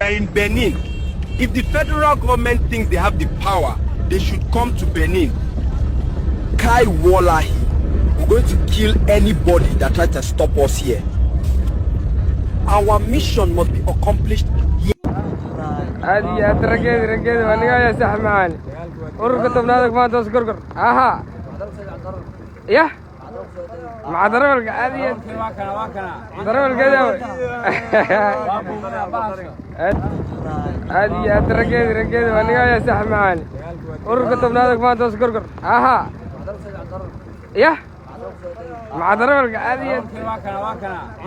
In Benin, if the federal government thinks they have the power, they should come to Benin. Kai Wallahi, we're going to kill anybody that tries to stop us here. Our mission must be accomplished here. هذه ركز وانا يا سح معاني ورقة بنادك ما تذكر اها يا مع ضرب هذه ضرب القدوي هذه ركز وانا يا سح معاني ورقة بنادك ما تذكر اها يا مع ضرب هذه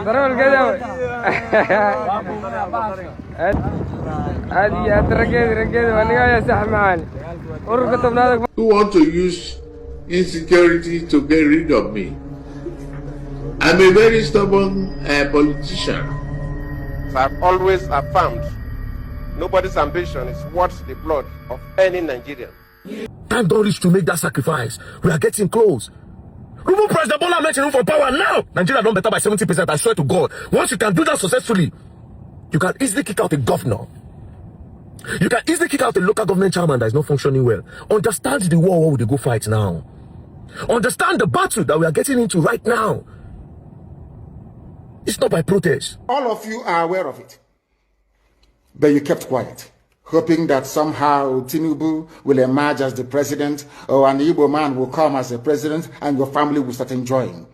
ضرب القدوي هذه ركز وانا يا سح معاني ورقة بنادك who want to use insecurity to get rid of me. I'm a very stubborn politician. I've always affirmed nobody's ambition is worth the blood of any Nigerian. Time don't reach to make that sacrifice. We are getting close. Remove President Bola Ahmed Tinubu for power now. Nigeria don't better by 70%. I swear to God. Once you can do that successfully, you can easily kick out a governor. You can easily kick out a local government chairman that is not functioning well. Understand the war we go fight now. Understand the battle that we are getting into right now. It's not by protest. All of you are aware of it. But you kept quiet, hoping that somehow Tinubu will emerge as the president, or an Igbo man will come as the president and your family will start enjoying.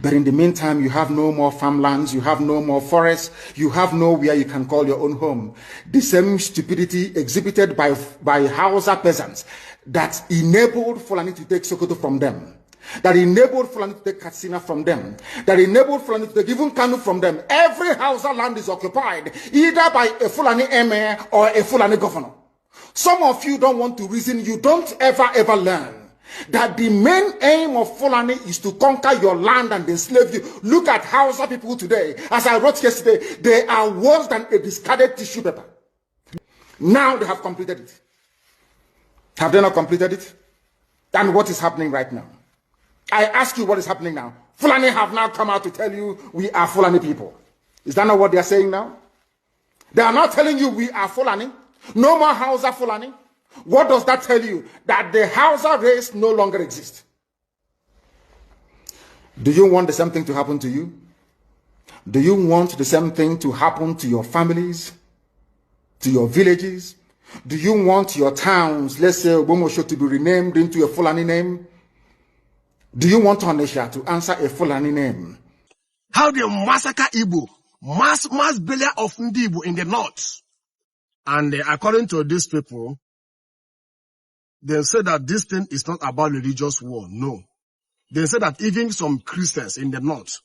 But in the meantime, you have no more farmlands, you have no more forests, you have nowhere you can call your own home. The same stupidity exhibited by Hausa peasants that enabled Fulani to take Sokoto from them, that enabled Fulani to take Katsina from them, that enabled Fulani to take even Kanu from them. Every Hausa land is occupied either by a Fulani emir or a Fulani governor. Some of you don't want to reason, you don't ever learn that the main aim of Fulani is to conquer your land and enslave you. Look at Hausa people today. As I wrote yesterday, they are worse than a discarded tissue paper. Now they have completed it. Have they not completed it? And what is happening right now? I ask you, what is happening now? Fulani have now come out to tell you we are Fulani people. Is that not what they are saying now? They are not telling you we are Fulani. No more Hausa Fulani. What does that tell you? That the Hausa race no longer exists. Do you want the same thing to happen to you? Do you want the same thing to happen to your families? To your villages? Do you want your towns, let's say Obomosho, to be renamed into a Fulani name? Do you want Onisha to answer a Fulani name? How they massacre Igbo, mass burial of Igbo in the north. And according to these people, they say that this thing is not about religious war. No. They say that even some Christians in the north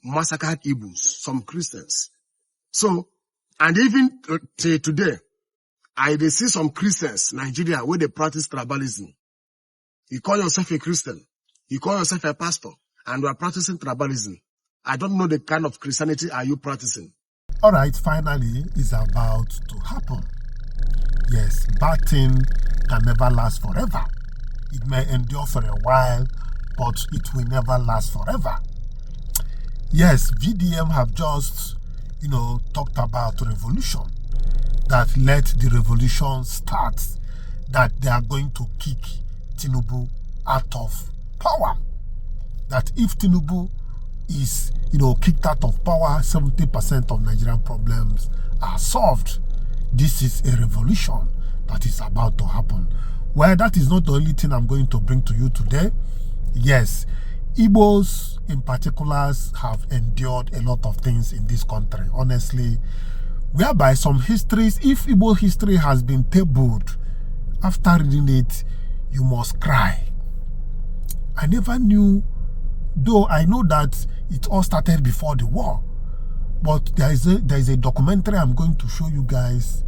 massacred Igbos, some Christians. So, and even till today, they see some Christians, Nigeria, where they practice tribalism. You call yourself a Christian, you call yourself a pastor, and you are practicing tribalism. I don't know the kind of Christianity are you practicing. All right, finally, it's about to happen. Yes, bad thing can never last forever. It may endure for a while, but it will never last forever. Yes, VDM have just, talked about revolution. That let the revolution start. That they are going to kick Tinubu out of power. That if Tinubu is, kicked out of power, 70% of Nigerian problems are solved. This is a revolution that is about to happen. Well, that is not the only thing I'm going to bring to you today. Yes, Igbos in particular have endured a lot of things in this country, honestly, whereby some histories, if Igbo history has been tabled, after reading it, you must cry. I never knew, though I know that it all started before the war, but there is a documentary I'm going to show you guys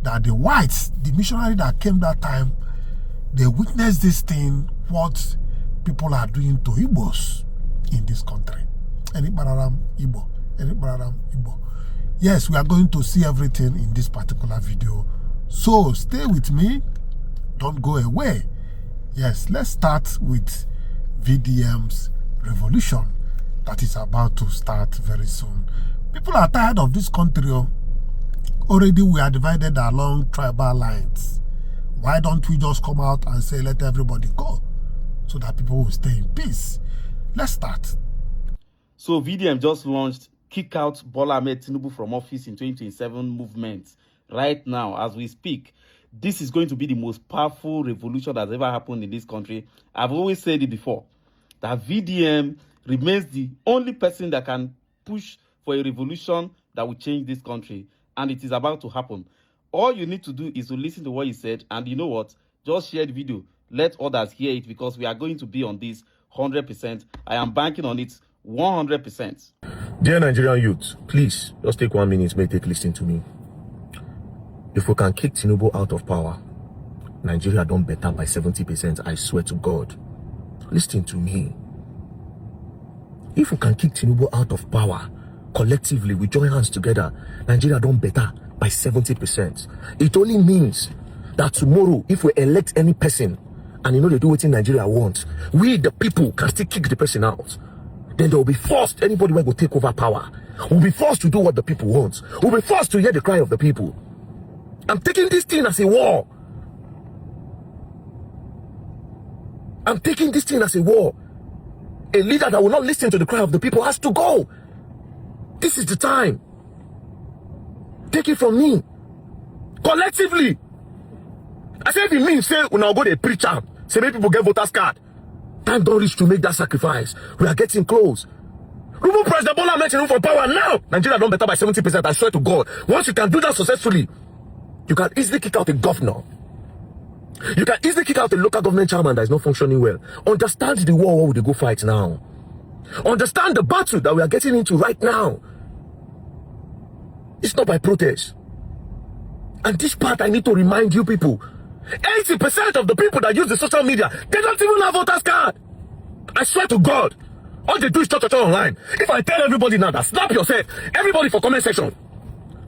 that the whites, the missionary that came that time, they witnessed this thing, what people are doing to Igbos in this country. Any Bararam Igbo, any Bararam Igbo. Yes, we are going to see everything in this particular video. So stay with me, don't go away. Yes, let's start with VDM's revolution that is about to start very soon. People are tired of this country. Already we are divided along tribal lines. Why don't we just come out and say, let everybody go, so that people will stay in peace? Let's start. So VDM just launched Kick Out Bola Ahmed Tinubu from Office in 2027 movement right now as we speak. This is going to be the most powerful revolution that's ever happened in this country. I've always said it before, that VDM remains the only person that can push for a revolution that will change this country. And it is about to happen. All you need to do is to listen to what he said. And you know what? Just share the video. Let others hear it, because we are going to be on this 100%. I am banking on it 100%. Dear Nigerian youth, please just take 1 minute, make take listen to me. If we can kick Tinubu out of power, Nigeria done better by 70%, I swear to God. Listen to me. If we can kick Tinubu out of power, collectively, we join hands together, Nigeria done better by 70%. It only means that tomorrow, if we elect any person, and you know they do what in Nigeria wants, we the people can still kick the person out. Then they will be forced, anybody will take over power. We'll be forced to do what the people want. We'll be forced to hear the cry of the people. I'm taking this thing as a war. I'm taking this thing as a war. A leader that will not listen to the cry of the people has to go. This is the time. Take it from me. Collectively. I said, if it means, say, we now go to preach am, say, make people get voters card. Time don't reach to make that sacrifice. We are getting close. Remove President Bola Ahmed Tinubu for power now. Nigeria done better by 70%, I swear to God. Once you can do that successfully, you can easily kick out a governor. You can easily kick out a local government chairman that is not functioning well. Understand the war, what would they go fight now? Understand the battle that we are getting into right now. It's not by protest. And this part I need to remind you people. 80% of the people that use the social media, they don't even have voters card. I swear to God. All they do is talk online. If I tell everybody now that snap yourself, everybody for comment section,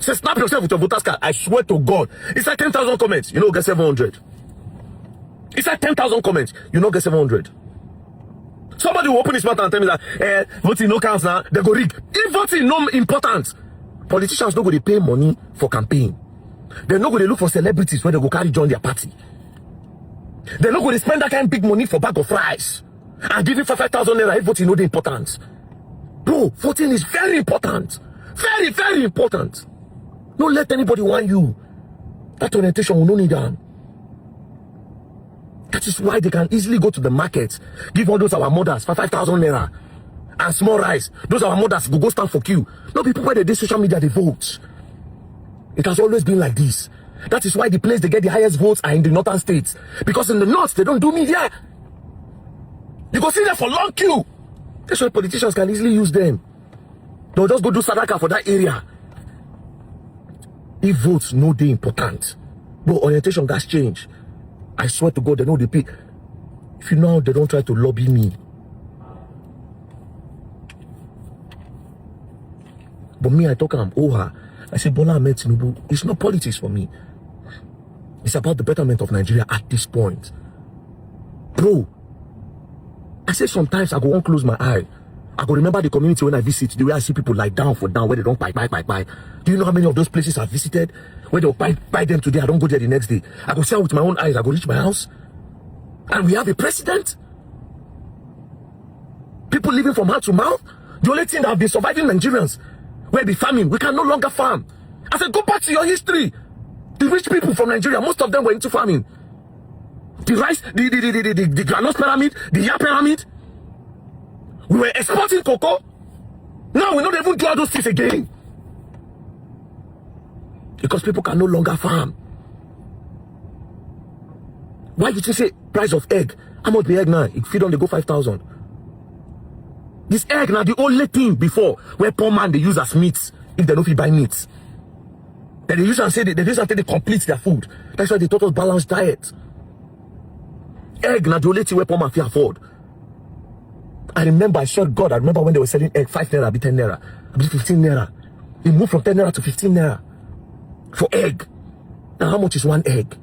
say snap yourself with your voters card, I swear to God, it's like 10,000 comments, you know, get 700. It's like 10,000 comments, you know, get 700. Somebody will open his mouth and tell me that voting no counts now, they go rig. If voting no important, politicians don't go to pay money for campaign. They're not going to look for celebrities where they go carry join their party. They're not going to spend that kind of big money for bag of rice and give you 5,000 naira if voting no the important. Bro, voting is very important. Very, very important. Don't let anybody want you. That orientation will not need them. That is why they can easily go to the market, give all those our mothers 5,000 naira and small rice. Those our mothers go stand for queue. No people where they do social media, they vote. It has always been like this. That is why the place they get the highest votes are in the northern states. Because in the north, they don't do media. You go see them for long queue. That's why politicians can easily use them. They'll just go do sadaka for that area. If votes no they important, but orientation gas change. I swear to God, they know the people. If you know, they don't try to lobby me. But me, I talk I'm Oha. I say Bola Ahmed Tinubu. It's not politics for me. It's about the betterment of Nigeria at this point. Bro, I say sometimes I go on close my eye. I go remember the community when I visit, the way I see people lie down for down, where they don't buy. Do you know how many of those places I've visited? Where they'll buy them today, I don't go there the next day. I go see with my own eyes, I go reach my house. And we have a president. People living from hand to mouth. The only thing that have been surviving Nigerians, where the farming, we can no longer farm. I said, go back to your history. The rich people from Nigeria, most of them were into farming. The rice, the granite pyramid, the yam pyramid. We were exporting cocoa. Now we don't even do all those things again. Because people can no longer farm. Why did you say price of egg? How much the egg now? If you don't, they go 5,000. This egg now the only thing before where poor man they use as meat if they don't fit buy meat. Then they use and say they use until they complete their food. That's why they taught us balanced diet. Egg now the only thing where poor man can afford. I remember, I swear God, I remember when they were selling egg 5 naira, be 10 naira, be 15 naira. It moved from 10 naira to 15 naira for egg. Now how much is one egg?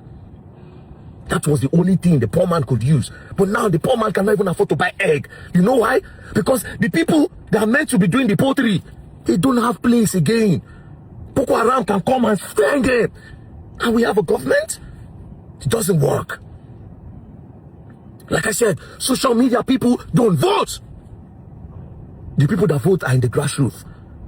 That was the only thing the poor man could use. But now the poor man cannot even afford to buy egg. You know why? Because the people that are meant to be doing the poultry, they don't have place again. Boko Haram can come and find him. And we have a government? It doesn't work. Like I said, social media people don't vote. The people that vote are in the grassroots.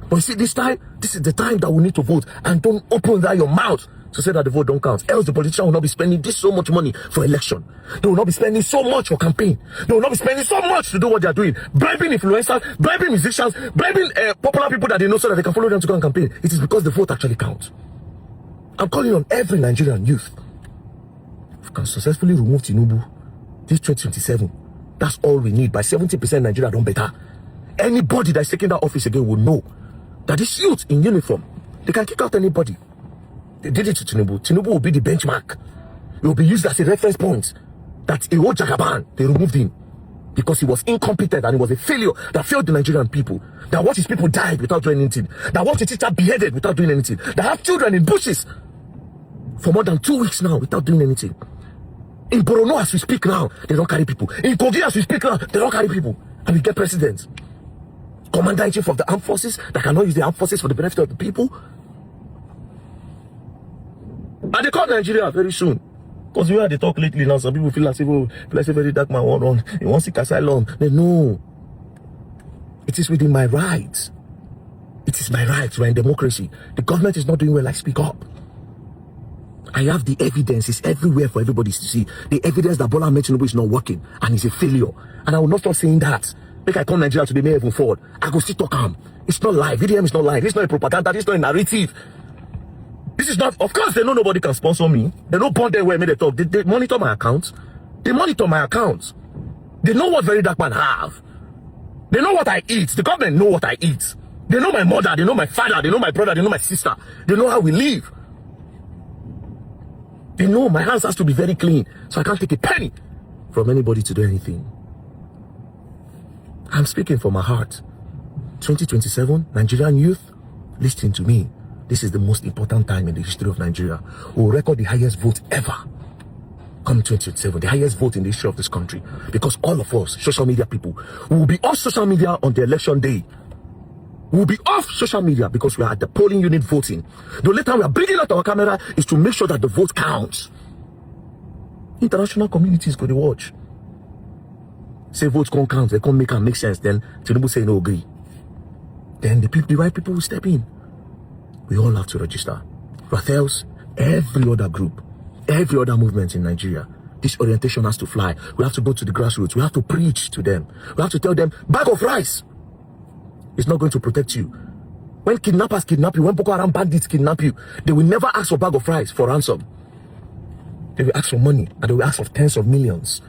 But you see, this is the time that we need to vote. And don't open that your mouth to say that the vote don't count. Else the politician will not be spending this so much money for election. They will not be spending so much for campaign. They will not be spending so much to do what they are doing. Bribing influencers, bribing musicians, bribing popular people that they know so that they can follow them to go and campaign. It is because the vote actually counts. I'm calling on every Nigerian youth. If we can successfully remove Tinubu this 2027, that's all we need. By 70% Nigeria don't better. Anybody that's taking that office again will know that this youth in uniform, they can kick out anybody. They did it to Tinubu. Tinubu will be the benchmark. It will be used as a reference point that a whole Jagaban, they removed him because he was incompetent and he was a failure that failed the Nigerian people. That watched his people died without doing anything. That watched a teacher beheaded without doing anything. That have children in bushes for more than 2 weeks now without doing anything. In Borno as we speak now, they don't carry people. In Kogi as we speak now, they don't carry people. And we get presidents. Commander-in-chief of the armed forces that cannot use the armed forces for the benefit of the people. And they call Nigeria very soon. Because we had the talk lately now, some people feel as if, oh, a very dark man won't run. He wants to seek asylum. No. It is within my rights. It is my rights. We're in democracy. The government is not doing well, I speak up. I have the evidence. It's everywhere for everybody to see. The evidence that Bola Ahmed Tinubu is not working and is a failure. And I will not stop saying that. Make I come Nigeria today, may even forward. I go still talk am. It's not live. VDM is not live. It's not a propaganda. It's not a narrative. This is not, of course, they know nobody can sponsor me. They know bond their way, may they talk. They monitor my account. They monitor my account. They know what very dark man have. They know what I eat. The government know what I eat. They know my mother. They know my father. They know my brother. They know my sister. They know how we live. They know my hands has to be very clean. So I can't take a penny from anybody to do anything. I'm speaking from my heart. 2027, Nigerian youth, listen to me. This is the most important time in the history of Nigeria. We'll record the highest vote ever. Come 2027, the highest vote in the history of this country. Because all of us, social media people, will be off social media on the election day. We'll be off social media because we are at the polling unit voting. The only time we are bringing out our camera is to make sure that the vote counts. International communities go to watch. Say votes can't count, they can't make sense. Then Tinubu say no agree. Then the right people will step in. We all have to register. Rafaels, every other group, every other movement in Nigeria, this orientation has to fly. We have to go to the grassroots. We have to preach to them. We have to tell them, bag of rice is not going to protect you. When kidnappers kidnap you, when Boko Haram bandits kidnap you, they will never ask for a bag of rice for ransom. They will ask for money, and they will ask for tens of millions.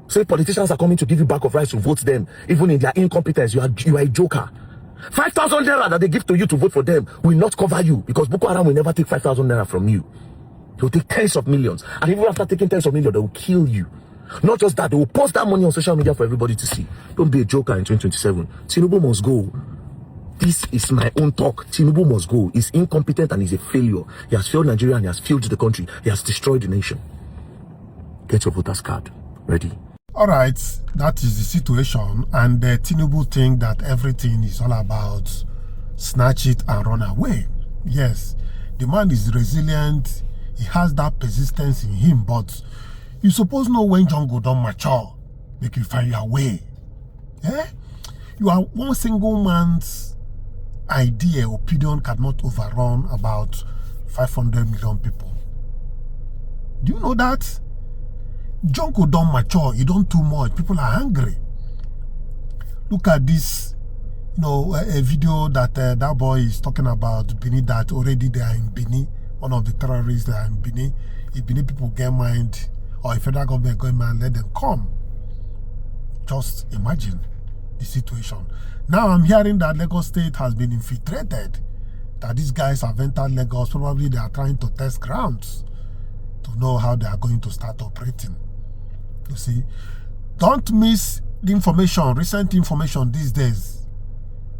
So if politicians are coming to give you bag of rice to vote them, even in their incompetence, you are a joker. 5,000 naira that they give to you to vote for them will not cover you, because Boko Haram will never take 5,000 naira from you. They will take tens of millions. And even after taking tens of millions, they will kill you. Not just that, they will post that money on social media for everybody to see. Don't be a joker in 2027. Tinubu must go. This is my own talk. Tinubu must go. He's incompetent and he's a failure. He has failed Nigeria and he has failed the country. He has destroyed the nation. Get your voter's card ready. All right, that is the situation. And Tinubu think that everything is all about snatch it and run away. Yes, the man is resilient. He has that persistence in him, but you suppose know when jungle don't mature, make you find your way. Eh? You are one single man's idea, opinion cannot overrun about 500 million people. Do you know that? Jungle don't mature, you don't too much. People are hungry. Look at this, a video that that boy is talking about Benin, that already they are in Benin. One of the terrorists that are in Benin. If Benin people get mind, or if federal government go and let them come. Just imagine the situation. Now I'm hearing that Lagos State has been infiltrated. That these guys have entered Lagos. Probably they are trying to test grounds to know how they are going to start operating. You see, don't miss the information, recent information these days,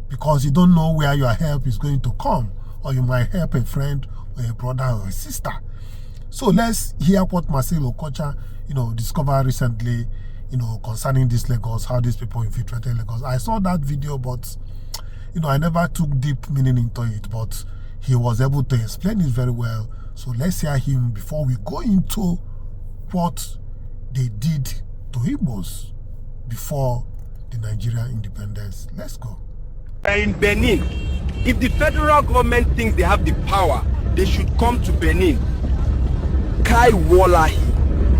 because you don't know where your help is going to come, or you might help a friend or a brother or a sister. So let's hear what Marcel Okocha, discovered recently, concerning this Lagos, how these people infiltrated Lagos. I saw that video, but I never took deep meaning into it. But he was able to explain it very well. So let's hear him before we go into what they did to Igbos before the Nigerian independence. Let's go. In Benin, if the federal government thinks they have the power, they should come to Benin. Kai Wallahi,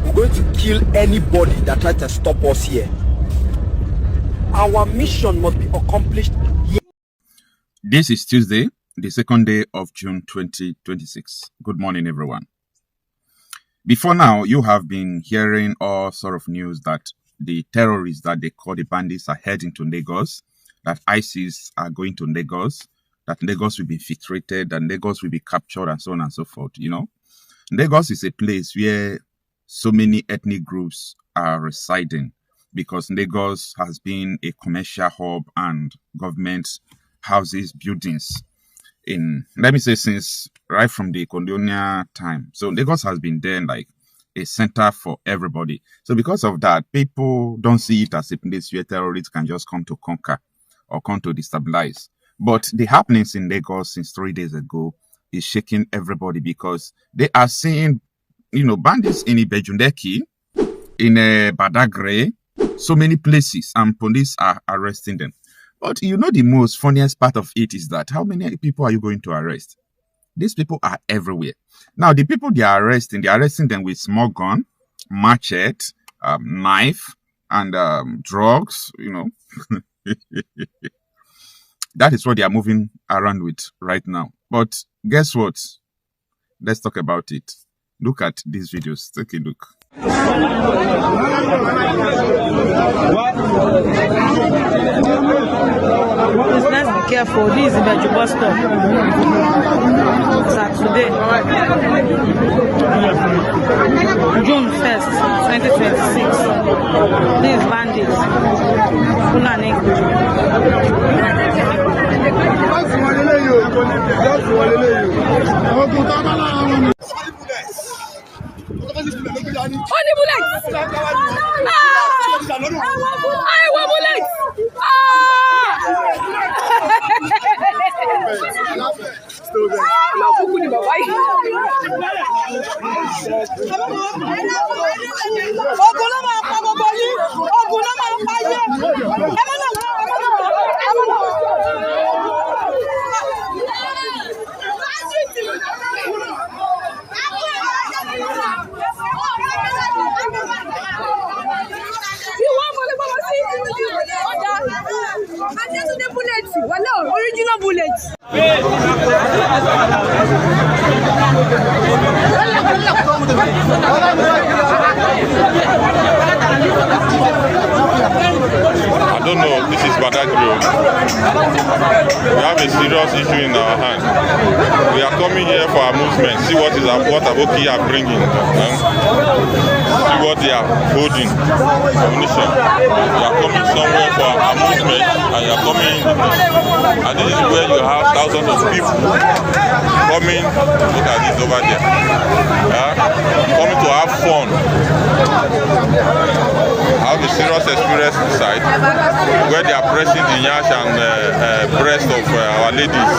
we're going to kill anybody that tries to stop us here. Our mission must be accomplished here. This is Tuesday, the second day of June 2026. Good morning, everyone. Before now, you have been hearing all sort of news that the terrorists that they call the bandits are heading to Lagos, that ISIS are going to Lagos, that Lagos will be infiltrated, that Lagos will be captured, and so on and so forth. You know, Lagos is a place where so many ethnic groups are residing because Lagos has been a commercial hub and government houses, buildings in, let me say, since right from the colonial time. So Lagos has been there like a center for everybody. So because of that, people don't see it as a place where terrorists can just come to conquer or come to destabilize. But the happenings in Lagos since 3 days ago is shaking everybody because they are seeing, you know, bandits in Ibejundeki, in Badagry, so many places, and police are arresting them. But you know, the most funniest part of it is that how many people are you going to arrest? These people are everywhere. Now, the people they're arresting them with small gun, machete, knife, and drugs, you know. That is what they are moving around with right now. But guess what? Let's talk about it. Look at these videos. Take a look. Let's be careful. This is the bus stop. Saturday, June 1st, 2026. These bandits. Only bullets! I want bullets! Original bullets. I don't know, this is Badagry. We have a serious issue in our hand. We are coming here for amusement, see what Aboki are bringing, see what they are holding, ammunition. We are coming somewhere for amusement, and you are coming, and this is where you have thousands of people coming, look at this over there, coming to have fun. I have a serious experience inside where they are pressing the nyash and breast of our ladies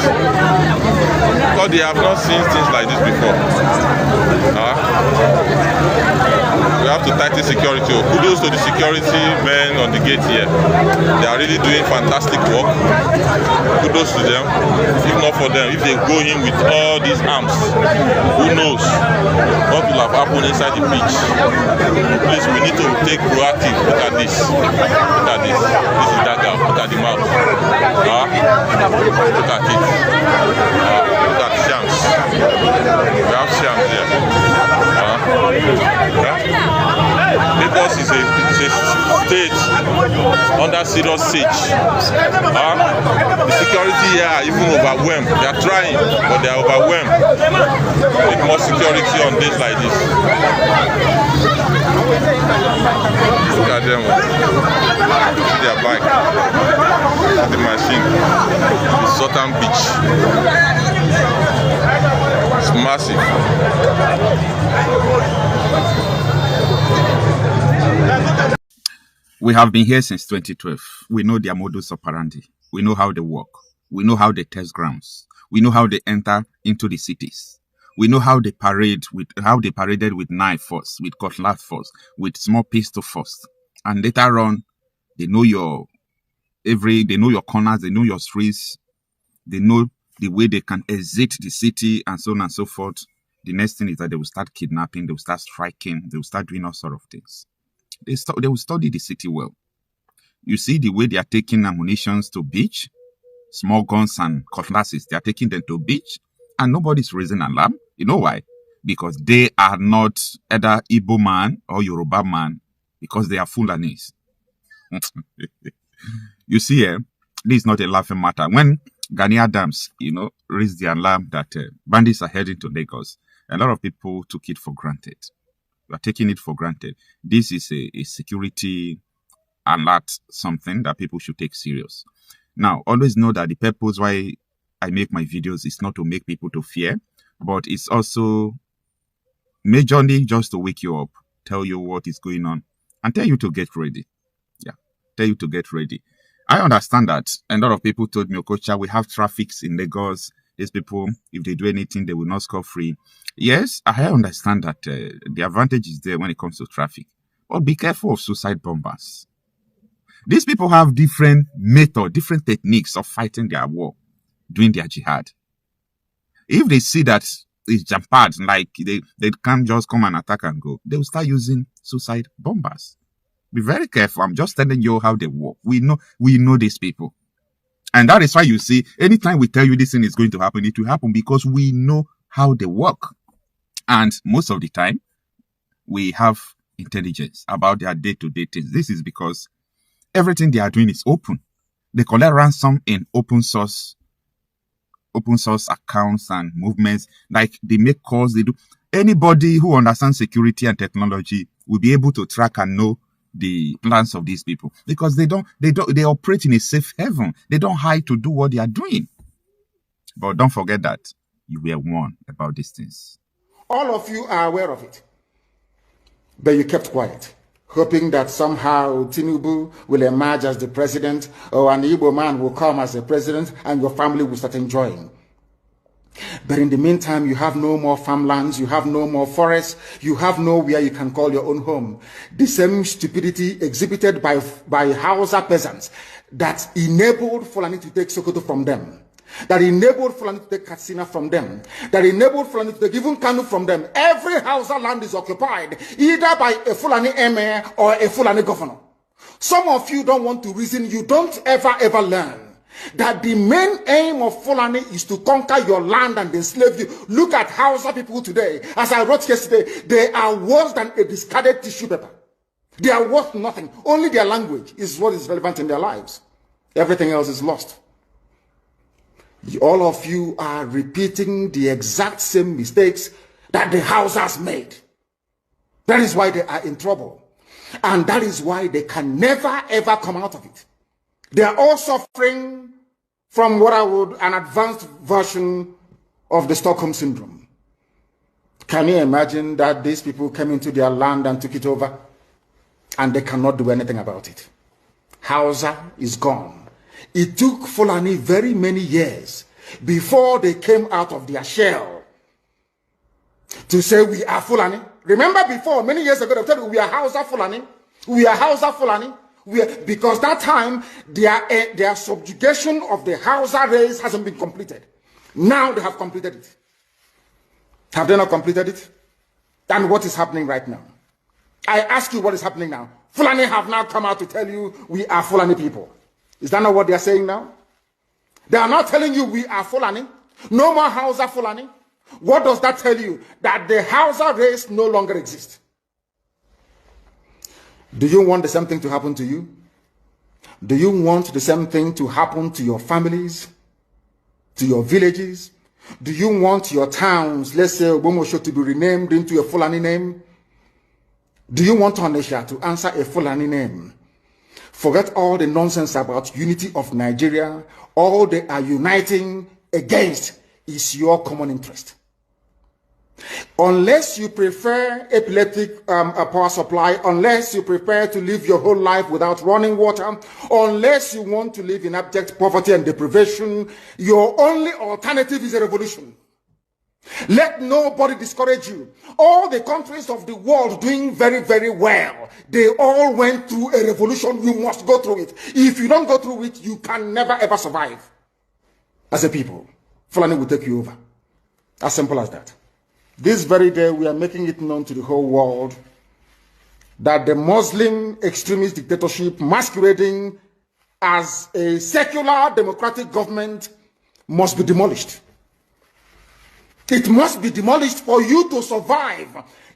because they have not seen things like this before. We have to tighten security. Kudos to the security men on the gate here. They are really doing fantastic work. Kudos to them. If not for them, if they go in with all these arms, who knows what will have happened inside the beach. Please, we need to take proactive. Look at this. Look at this. This is that guy. Look at the mouth. Look at it. Look at the shams. We have shams there. Lagos is a state under serious siege. The security here are even overwhelmed. They are trying, but they are overwhelmed. With more security on days like this. Look at them. See their bike. The machine. Southern Beach. It's massive. We have been here since 2012. We know their modus operandi. We know how they work. We know how they test grounds. We know how they enter into the cities. We know how they paraded with knife first, with cutlass first, with small pistol first. And later on, they know your corners, they know your streets, they know the way they can exit the city and so on and so forth. The next thing is that they will start kidnapping, they will start striking, they will start doing all sorts of things. They will study the city well. You see the way they are taking ammunitions to beach, small guns and cutlasses, they are taking them to beach, and nobody's raising alarm. You know why? Because they are not either Igbo man or Yoruba man, because they are Fulanis. You see, this is not a laughing matter. When Gani Adams, raised the alarm that bandits are heading to Lagos, a lot of people took it for granted. We are taking it for granted. This is a security alert, something that people should take serious. Now, always know that the purpose why I make my videos is not to make people to fear, but it's also majorly just to wake you up, tell you what is going on, and tell you to get ready. Yeah, tell you to get ready. I understand that. A lot of people told me, Okocha, we have traffics in Lagos. These people, if they do anything, they will not score free. Yes, I understand that the advantage is there when it comes to traffic. But be careful of suicide bombers. These people have different methods, different techniques of fighting their war, doing their jihad. If they see that it's jam-packed, like they can't just come and attack and go, they will start using suicide bombers. Be very careful. I'm just telling you how they work. We know these people. And that is why you see, anytime we tell you this thing is going to happen, it will happen because we know how they work. And most of the time, we have intelligence about their day-to-day things. This is because everything they are doing is open. They collect ransom in open source accounts and movements. Like they make calls, they do. Anybody who understands security and technology will be able to track and know the plans of these people, because they operate in a safe haven. They don't hide to do what they are doing. But don't forget that you were warned about these things. All of you are aware of it, but you kept quiet, hoping that somehow Tinubu will emerge as the president, or an Igbo man will come as the president, and your family will start enjoying. But in the meantime, you have no more farmlands, you have no more forests, you have nowhere you can call your own home. The same stupidity exhibited by Hausa peasants that enabled Fulani to take Sokoto from them, that enabled Fulani to take Katsina from them, that enabled Fulani to take even Kanu from them. Every Hausa land is occupied either by a Fulani emir or a Fulani governor. Some of you don't want to reason, you don't ever learn that the main aim of Fulani is to conquer your land and enslave you. Look at Hausa people today. As I wrote yesterday, they are worse than a discarded tissue paper. They are worth nothing. Only their language is what is relevant in their lives. Everything else is lost. All of you are repeating the exact same mistakes that the Hausas made. That is why they are in trouble. And that is why they can never ever come out of it. They are all suffering from an advanced version of the Stockholm Syndrome. Can you imagine that these people came into their land and took it over, and they cannot do anything about it? Hausa is gone. It took Fulani very many years before they came out of their shell to say we are Fulani. Remember before, many years ago, they told you we are Hausa Fulani. We are Hausa Fulani. Because that time, their subjugation of the Hausa race hasn't been completed. Now they have completed it. Have they not completed it? And what is happening right now? I ask you what is happening now. Fulani have now come out to tell you we are Fulani people. Is that not what they are saying now? They are not telling you we are Fulani. No more Hausa Fulani. What does that tell you? That the Hausa race no longer exists. Do you want the same thing to happen to you? Do you want the same thing to happen to your families, to your villages? Do you want your towns, let's say Obomosho, to be renamed into a Fulani name? Do you want Onisha to answer a Fulani name? Forget all the nonsense about unity of Nigeria. All they are uniting against is your common interest. Unless you prefer epileptic power supply, unless you prepare to live your whole life without running water, unless you want to live in abject poverty and deprivation, your only alternative is a revolution. Let nobody discourage you. All the countries of the world doing very, very well, they all went through a revolution. You must go through it. If you don't go through it, you can never ever survive. As a people, Fulani will take you over. As simple as that. This very day, we are making it known to the whole world that the Muslim extremist dictatorship masquerading as a secular democratic government must be demolished. It must be demolished for you to survive.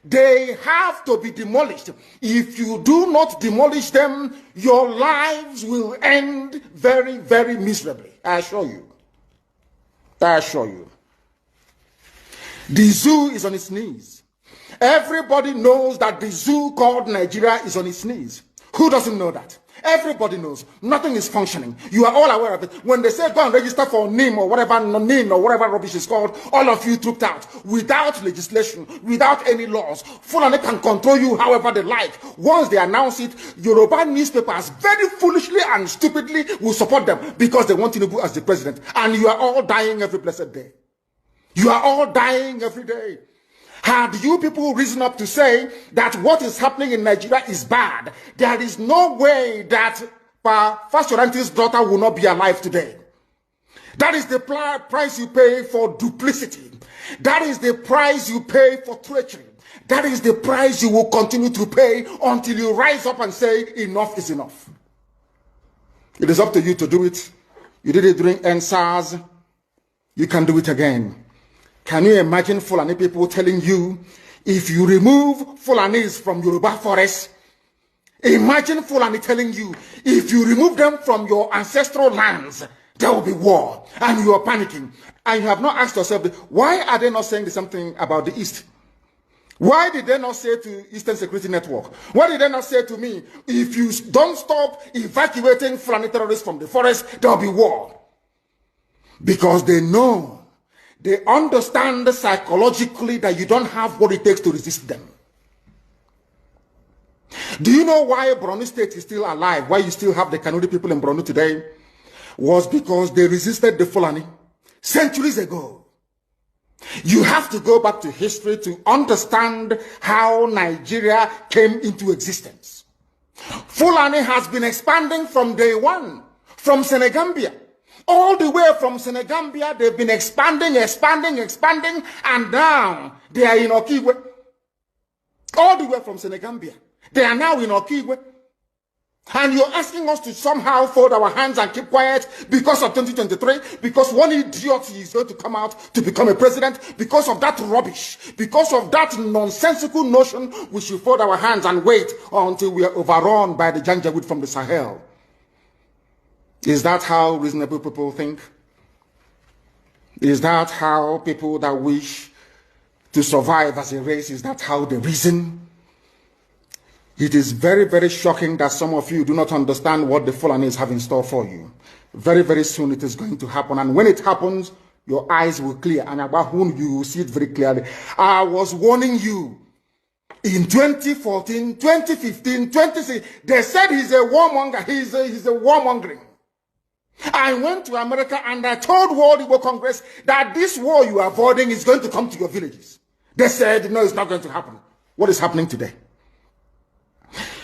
They have to be demolished. If you do not demolish them, your lives will end very, very miserably. I assure you. I assure you. The zoo is on its knees. Everybody knows that the zoo called Nigeria is on its knees. Who doesn't know that? Everybody knows. Nothing is functioning. You are all aware of it. When they say go and register for NIM or whatever, NIM or whatever rubbish is called, all of you trooped out without legislation, without any laws. Fulani can control you however they like. Once they announce it, Yoruba newspapers very foolishly and stupidly will support them because they want Tinubu as the president. And you are all dying every blessed day. You are all dying every day. Had you people risen up to say that what is happening in Nigeria is bad, there is no way that Fashoranti's daughter will not be alive today. That is the price you pay for duplicity. That is the price you pay for treachery. That is the price you will continue to pay until you rise up and say enough is enough. It is up to you to do it. You did it during NSAS. You can do it again. Can you imagine Fulani people telling you, if you remove Fulanis from Yoruba forest, imagine Fulani telling you, if you remove them from your ancestral lands, there will be war, and you are panicking. And you have not asked yourself, why are they not saying something about the East? Why did they not say to Eastern Security Network? Why did they not say to me, if you don't stop evacuating Fulani terrorists from the forest, there will be war? Because they know. They understand psychologically that you don't have what it takes to resist them. Do you know why Borno State is still alive? Why you still have the Kanuri people in Borno today? Was because they resisted the Fulani centuries ago. You have to go back to history to understand how Nigeria came into existence. Fulani has been expanding from day one, from Senegambia. All the way from Senegambia, they've been expanding, and now they are in Okigwe. All the way from Senegambia. They are now in Okigwe. And you're asking us to somehow fold our hands and keep quiet because of 2023, because one idiot is going to come out to become a president, because of that rubbish, because of that nonsensical notion, we should fold our hands and wait until we are overrun by the Janjaweed from the Sahel. Is that how reasonable people think? Is that how people that wish to survive as a race, is that how they reason? It is very, very shocking that some of you do not understand what the Fulanis have in store for you. Very, very soon it is going to happen. And when it happens, your eyes will clear. And about whom you will see it very clearly. I was warning you. In 2014, 2015, 2016, they said he's a warmonger. He's a warmongering. I went to America and I told World Igbo Congress that this war you are avoiding is going to come to your villages. They said, no, it's not going to happen. What is happening today?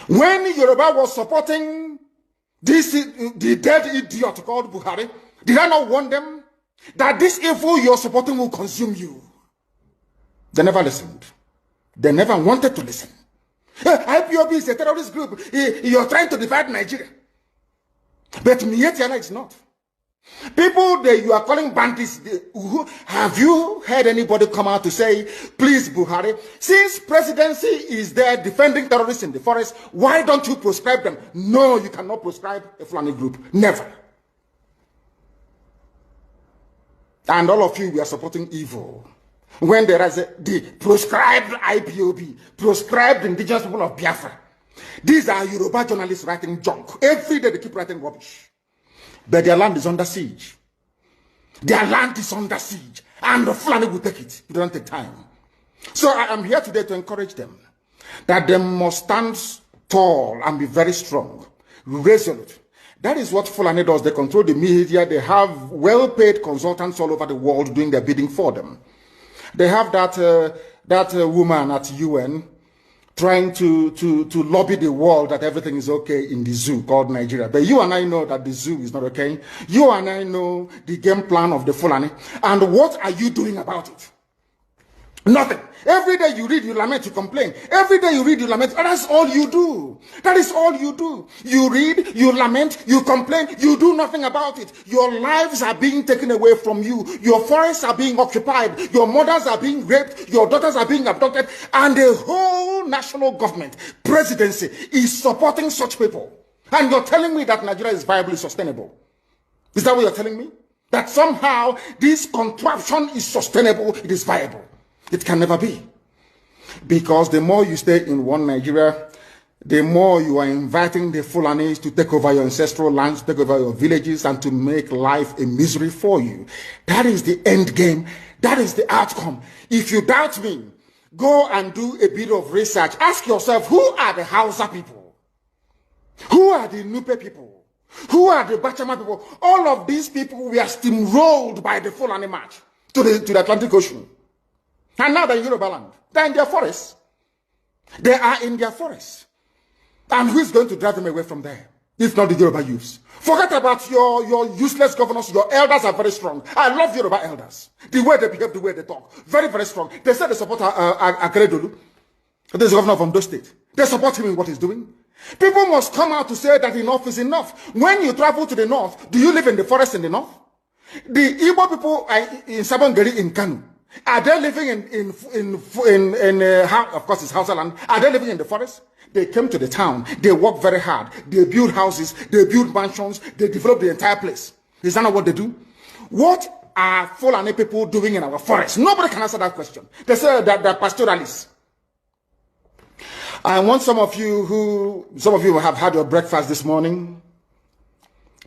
When Yoruba was supporting the dead idiot called Buhari, did I not warn them that this evil you're supporting will consume you? They never listened. They never wanted to listen. IPOB is a terrorist group. You're trying to divide Nigeria. But Mietiana is not. People that you are calling bandits, have you heard anybody come out to say, please Buhari, since presidency is there defending terrorists in the forest, why don't you proscribe them? No, you cannot proscribe a Fulani group. Never. And all of you, we are supporting evil. When there is the proscribed IPOB, proscribed indigenous people of Biafra. These are Yoruba journalists writing junk. Every day they keep writing rubbish. But their land is under siege. Their land is under siege. And the Fulani will take it. It doesn't take time. So I am here today to encourage them that they must stand tall and be very strong, resolute. That is what Fulani does. They control the media. They have well-paid consultants all over the world doing their bidding for them. They have that woman at UN trying to lobby the world that everything is okay in the zoo called Nigeria. But you and I know that the zoo is not okay. You and I know the game plan of the Fulani. And what are you doing about it? Nothing. Every day you read, you lament, you complain. Every day you read, you lament. And that's all you do. That is all you do. You read, you lament, you complain. You do nothing about it. Your lives are being taken away from you. Your forests are being occupied. Your mothers are being raped. Your daughters are being abducted. And the whole national government, presidency, is supporting such people. And you're telling me that Nigeria is viably sustainable. Is that what you're telling me? That somehow this contraption is sustainable, it is viable. It can never be. Because the more you stay in one Nigeria, the more you are inviting the Fulanis to take over your ancestral lands, to take over your villages, and to make life a misery for you. That is the end game. That is the outcome. If you doubt me, go and do a bit of research. Ask yourself, who are the Hausa people? Who are the Nupe people? Who are the Bachama people? All of these people were steamrolled by the Fulani march to the Atlantic Ocean. And now they're in Yoruba land. They're in their forests. They are in their forests. And who is going to drive them away from there? If not the Yoruba youths. Forget about your useless governors. Your elders are very strong. I love Yoruba elders. The way they behave, the way they talk. Very, very strong. They say they support Akeredolu. This governor of Ondo State. They support him in what he's doing. People must come out to say that enough is enough. When you travel to the north, do you live in the forest in the north? The Igbo people in Sabongeri in Kanu. Are they living of course it's Hausa land? Are they living in the forest? They came to the town. They work very hard. They build houses. They build mansions. They develop the entire place. Is that not what they do? What are Fulani people doing in our forest? Nobody can answer that question. They say that they're pastoralists. I want some of you have had your breakfast this morning.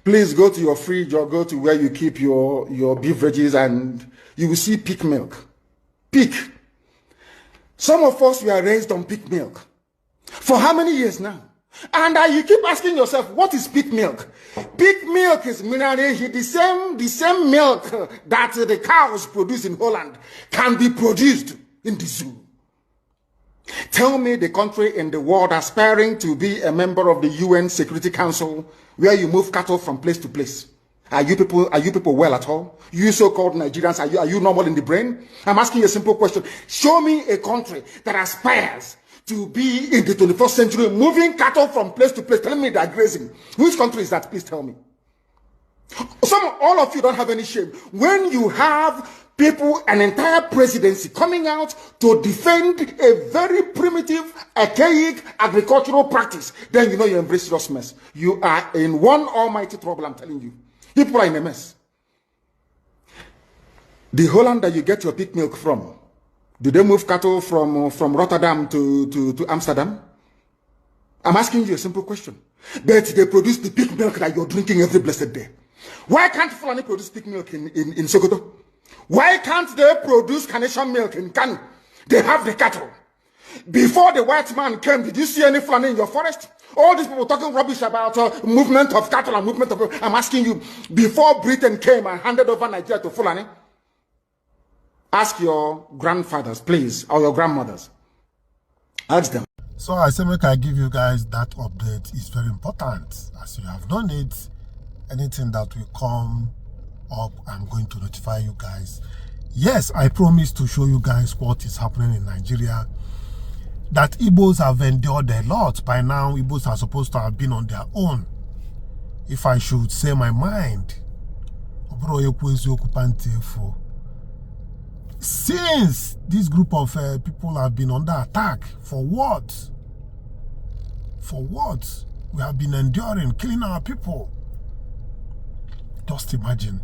Please go to your fridge or go to where you keep your beverages and you will see pig milk. Pig. Some of us were raised on pig milk. For how many years now? And you keep asking yourself, what is pig milk? Pig milk is the same milk that the cows produce in Holland can be produced in the zoo. Tell me the country in the world aspiring to be a member of the UN Security Council where you move cattle from place to place. Are you people well at all? You so-called Nigerians, are you normal in the brain? I'm asking you a simple question. Show me a country that aspires to be in the 21st century, moving cattle from place to place, telling me they're grazing. Which country is that? Please tell me. All of you don't have any shame. When you have people, an entire presidency coming out to defend a very primitive, archaic agricultural practice, then you know you embrace serious mess. You are in one almighty trouble, I'm telling you. People are in a mess. The Holland that you get your pig milk from, do they move cattle from Rotterdam to Amsterdam? I'm asking you a simple question. But they produce the pig milk that you're drinking every blessed day. Why can't Fulani produce pig milk in Sokoto? Why can't they produce carnation milk in Kanu? They have the cattle. Before the white man came, did you see any Fulani in your forest? All these people talking rubbish about movement of cattle and movement of... I'm asking you, before Britain came and handed over Nigeria to Fulani, ask your grandfathers, please, or your grandmothers. Ask them. So I say, make I give you guys that update. It's very important. As you have done it, anything that will come up, I'm going to notify you guys. Yes, I promise to show you guys what is happening in Nigeria. That Igbos have endured a lot. By now, Igbos are supposed to have been on their own. If I should say my mind. Since this group of people have been under attack, for what? For what? We have been enduring, killing our people. Just imagine.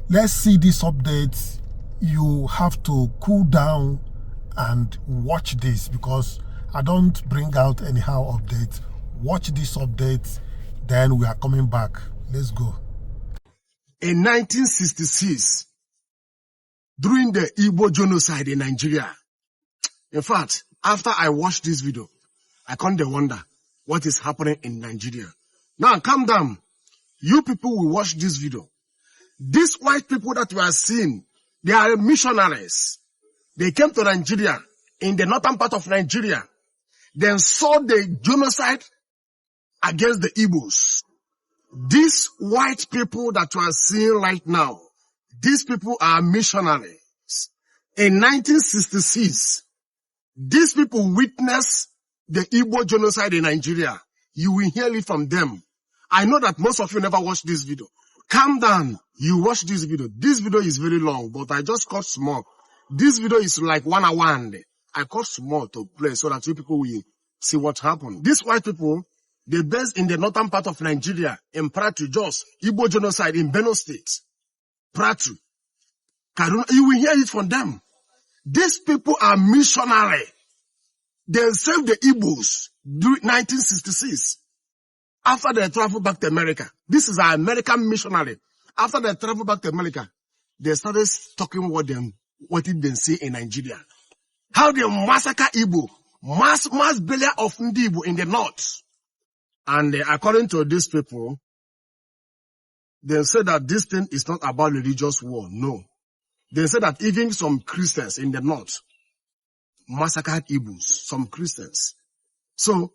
Let's see this update. You have to cool down and watch this because I don't bring out anyhow updates. Watch this update, then we are coming back. Let's go. In 1966, during the Igbo genocide in Nigeria, In fact, after I watched this video, I can't wonder what is happening in Nigeria. Now, calm down. You people will watch this video. These white people that we are seeing, they are missionaries. They came to Nigeria, in the northern part of Nigeria, then saw the genocide against the Igbos. These white people that you are seeing right now, these people are missionaries. In 1966, these people witnessed the Igbo genocide in Nigeria. You will hear it from them. I know that most of you never watched this video. Calm down. You watch this video. This video is very long, but I just cut small. This video is like 1 hour and I cut small to play so that you people will see what happened. These white people, they based in the northern part of Nigeria, in Pratu, Jos, Igbo genocide in Benue State. Pratu. Kaduna, you will hear it from them. These people are missionary. They saved the Igbos during 1966. After they traveled back to America. This is an American missionary. After they traveled back to America, they started talking what did they see in Nigeria. How they massacre Igbo. Mass burial of Igbo in the north. And according to these people, they say that this thing is not about religious war. No. They say that even some Christians in the north massacred Igbos, some Christians. So,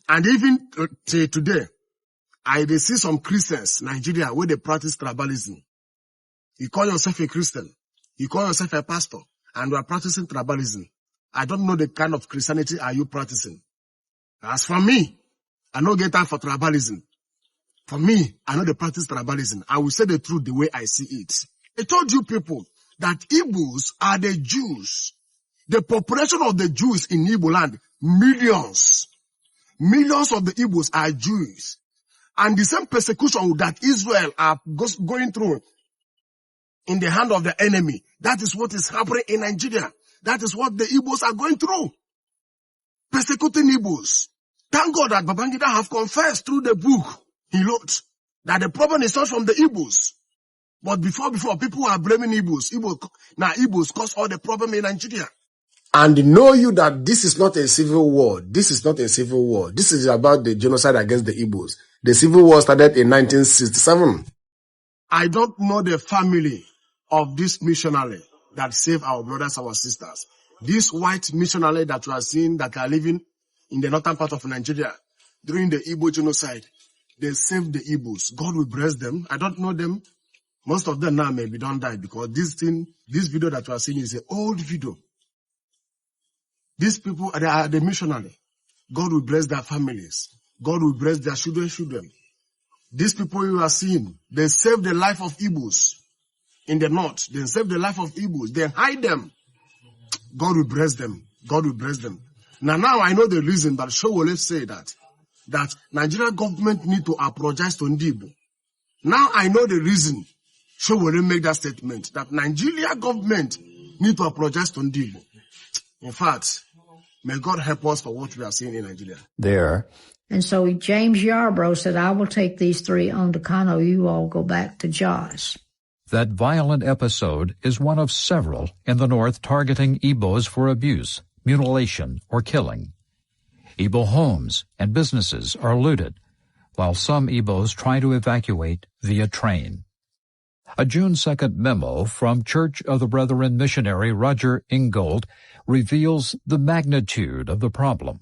and even today, they see some Christians, Nigeria, where they practice tribalism. You call yourself a Christian, you call yourself a pastor, and you are practicing tribalism. I don't know the kind of Christianity are you practicing. As for me, I don't get time for tribalism. For me, I know they practice tribalism. I will say the truth the way I see it. I told you people that Igbos are the Jews. The population of the Jews in Igbo land, millions. Millions of the Igbos are Jews. And the same persecution that Israel are going through in the hand of the enemy, that is what is happening in Nigeria. That is what the Igbos are going through. Persecuting Igbos. Thank God that Babangida have confessed through the book he wrote that the problem is not from the Igbos. But before people are blaming Igbos. Now Igbos cause all the problem in Nigeria. And know you that this is not a civil war. This is not a civil war. This is about the genocide against the Igbos. The civil war started in 1967. I don't know the family of this missionary that saved our brothers, our sisters. This white missionary that we are seeing that are living in the northern part of Nigeria during the Igbo genocide, they saved the Igbos. God will bless them. I don't know them. Most of them now maybe don't die because this video that we are seeing is an old video. These people, they are the missionary. God will bless their families. God will bless their children. These people you are seeing, they saved the life of Igbos in the north. They saved the life of Igbos. They hide them. God will bless them. God will bless them. Now I know the reason that Showole say that Nigerian government need to apologize to Ndibo. Now I know the reason Showole make that statement that Nigeria government need to apologize to Ndibo. In fact, may God help us for what we are seeing in Nigeria. There. And so James Yarbrough said, I will take these 3 on Decano. You all go back to Jos. That violent episode is one of several in the north targeting Igbos for abuse, mutilation, or killing. Igbo homes and businesses are looted, while some Igbos try to evacuate via train. A June 2nd memo from Church of the Brethren missionary Roger Ingold reveals the magnitude of the problem.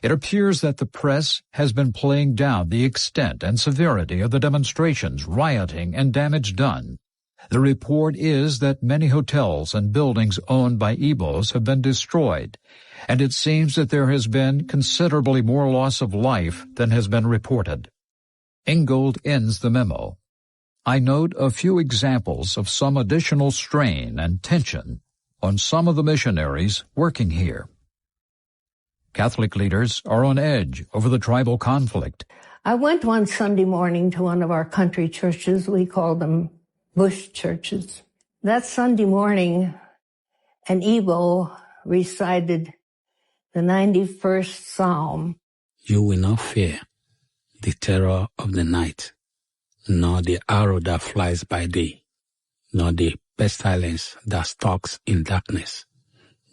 It appears that the press has been playing down the extent and severity of the demonstrations, rioting, and damage done. The report is that many hotels and buildings owned by Igbos have been destroyed, and it seems that there has been considerably more loss of life than has been reported. Ingold ends the memo. I note a few examples of some additional strain and tension on some of the missionaries working here. Catholic leaders are on edge over the tribal conflict. I went one Sunday morning to one of our country churches. We call them bush churches. That Sunday morning, an Igbo recited the 91st Psalm. You will not fear the terror of the night, nor the arrow that flies by day, nor the pestilence that stalks in darkness,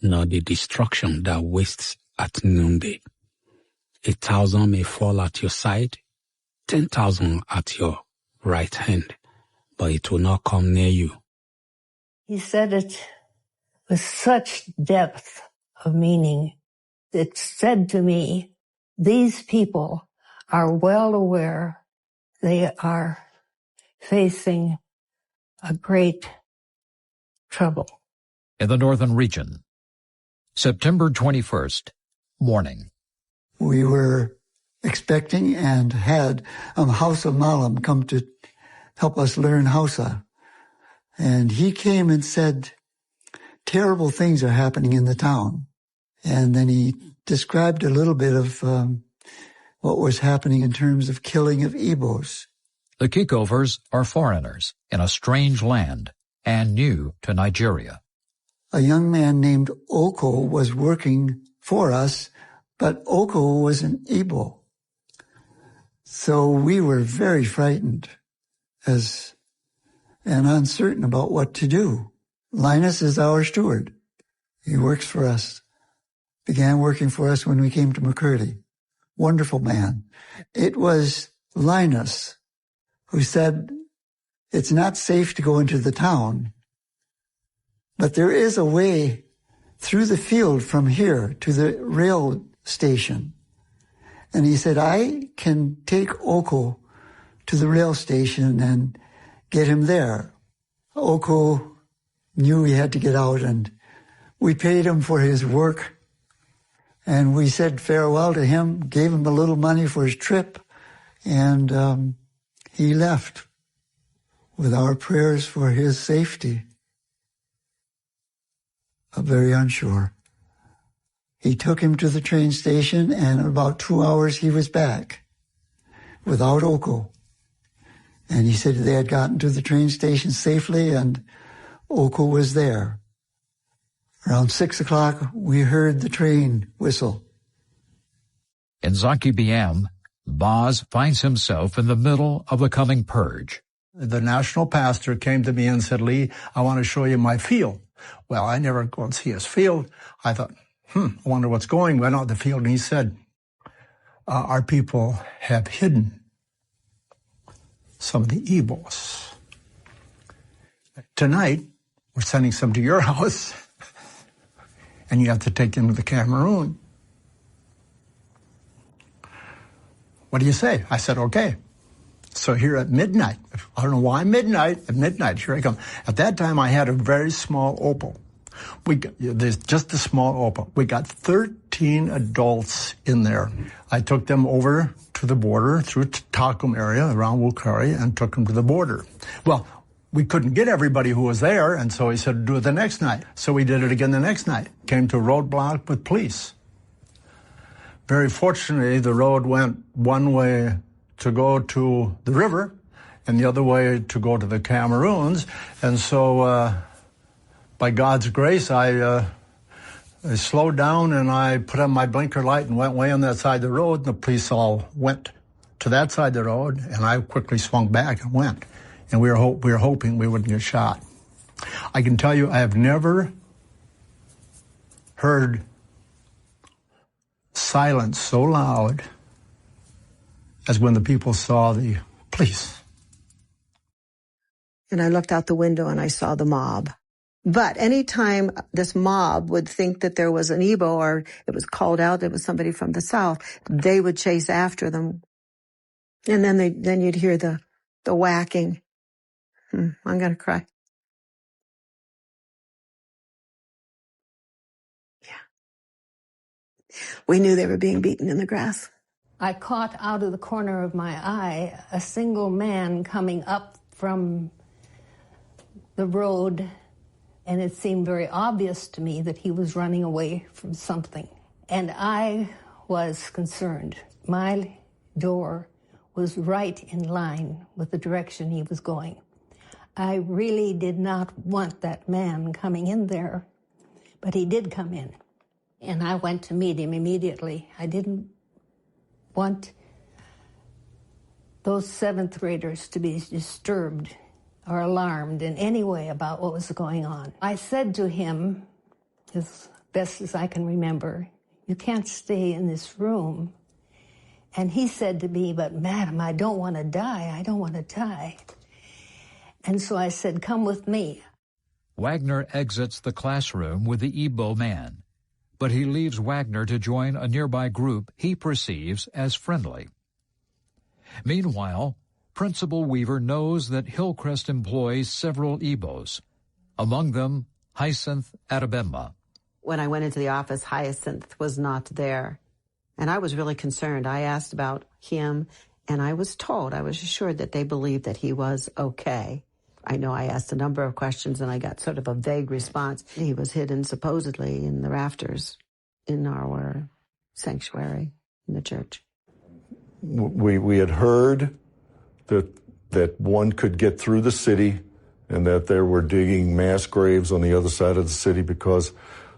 nor the destruction that wastes at noonday. 1,000 may fall at your side, 10,000 at your right hand, but it will not come near you. He said it with such depth of meaning. It said to me, these people are well aware they are facing a great trouble. In the northern region, September 21st, morning. We were expecting and had Hausa Malam come to help us learn Hausa. And he came and said, terrible things are happening in the town. And then he described a little bit of what was happening in terms of killing of Igbos. The Kickovers are foreigners in a strange land and new to Nigeria. A young man named Oko was working for us, but Oko was an Igbo. So we were very frightened and uncertain about what to do. Linus is our steward. He works for us. Began working for us when we came to McCurdy. Wonderful man. It was Linus who said, it's not safe to go into the town, but there is a way through the field from here to the rail station. And he said, I can take Oko to the rail station and get him there. Oko knew he had to get out, and we paid him for his work. And we said farewell to him, gave him a little money for his trip, and he left with our prayers for his safety. Very unsure. He took him to the train station, and in about 2 hours he was back without Oko. And he said they had gotten to the train station safely, and Oko was there. Around 6 o'clock, we heard the train whistle. In Zaki Biam, Boz finds himself in the middle of the coming purge. The national pastor came to me and said, Lee, I want to show you my field. Well, I never go and see his field. I thought, I wonder what's going. Went out the field, and he said, our people have hidden some of the Igbos. Tonight, we're sending some to your house, and you have to take them to the Cameroon. What do you say? I said, okay. So here at midnight, I don't know why midnight, at midnight, here I come. At that time, I had a very small Opel. There's just a small Opel. We got 13 adults in there. I took them over to the border through Takum area around Wukari and took them to the border. Well, we couldn't get everybody who was there, and so he said, do it the next night. So we did it again the next night. Came to a roadblock with police. Very fortunately, the road went one way to go to the river and the other way to go to the Cameroons. And so by God's grace, I slowed down and I put on my blinker light and went way on that side of the road. And the police all went to that side of the road, and I quickly swung back and went. And we were hoping we wouldn't get shot. I can tell you, I have never heard silence so loud as when the people saw the police. And I looked out the window and I saw the mob. But anytime this mob would think that there was an Igbo or it was called out, it was somebody from the South, they would chase after them. And then you'd hear the whacking. I'm going to cry. Yeah. We knew they were being beaten in the grass. I caught out of the corner of my eye a single man coming up from the road, and it seemed very obvious to me that he was running away from something. And I was concerned. My door was right in line with the direction he was going. I really did not want that man coming in there, but he did come in. And I went to meet him immediately. I didn't want those seventh graders to be disturbed or alarmed in any way about what was going on. I said to him, his best as I can remember, "You can't stay in this room." And he said to me, "But madam, I don't want to die. I don't want to die." And so I said, "Come with me." Wagner exits the classroom with the Igbo man, but he leaves Wagner to join a nearby group he perceives as friendly. Meanwhile, Principal Weaver knows that Hillcrest employs several Igbos, among them Hyacinth Adebemma. When I went into the office, Hyacinth was not there. And I was really concerned. I asked about him, and I was assured that they believed that he was okay. I know I asked a number of questions, and I got sort of a vague response. He was hidden supposedly in the rafters in our sanctuary in the church. We had heard that one could get through the city and that they were digging mass graves on the other side of the city because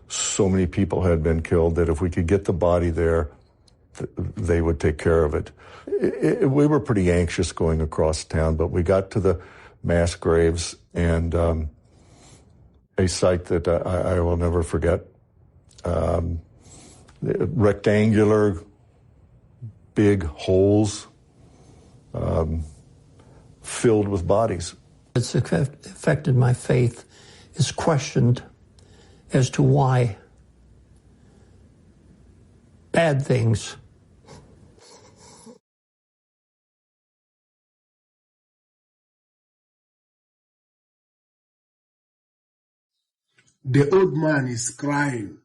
so many people had been killed, that if we could get the body there, they would take care of it. We were pretty anxious going across town, but we got to the mass graves, and a sight that I will never forget. Rectangular, big holes filled with bodies. It's affected my faith is questioned as to why bad things The old man is crying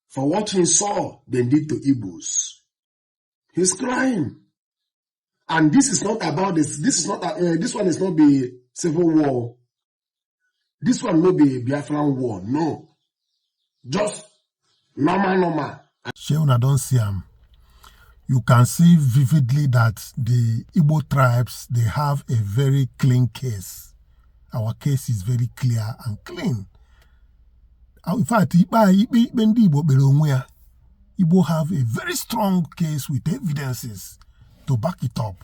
for what he saw they did to Igbos. He's crying. And this is not about this. This one is not the civil war. This one may be Biafran war. No. Just normal. Sheuna don't see him. You can see vividly that the Igbo tribes, they have a very clean case. Our case is very clear and clean. In fact, Igbo have a very strong case with evidences to back it up,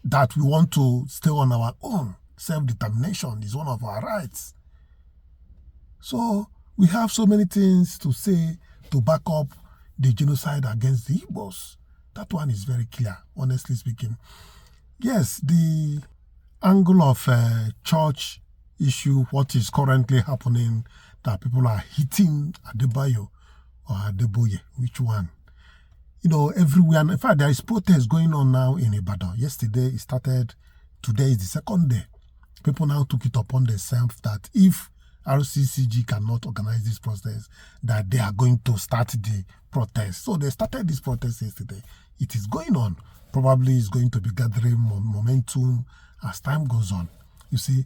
that we want to stay on our own. Self-determination is one of our rights. So we have so many things to say to back up the genocide against the Igbos. That one is very clear, honestly speaking. Yes, the angle of church issue, what is currently happening, that people are hitting Adebayo or Adeboye, which one? You know, everywhere. In fact, there is protest going on now in Ibadan. Yesterday it started. Today is the second day. People now took it upon themselves that if RCCG cannot organize this protest, that they are going to start the protest. So they started this protest yesterday. It is going on. Probably it's going to be gathering momentum as time goes on. You see.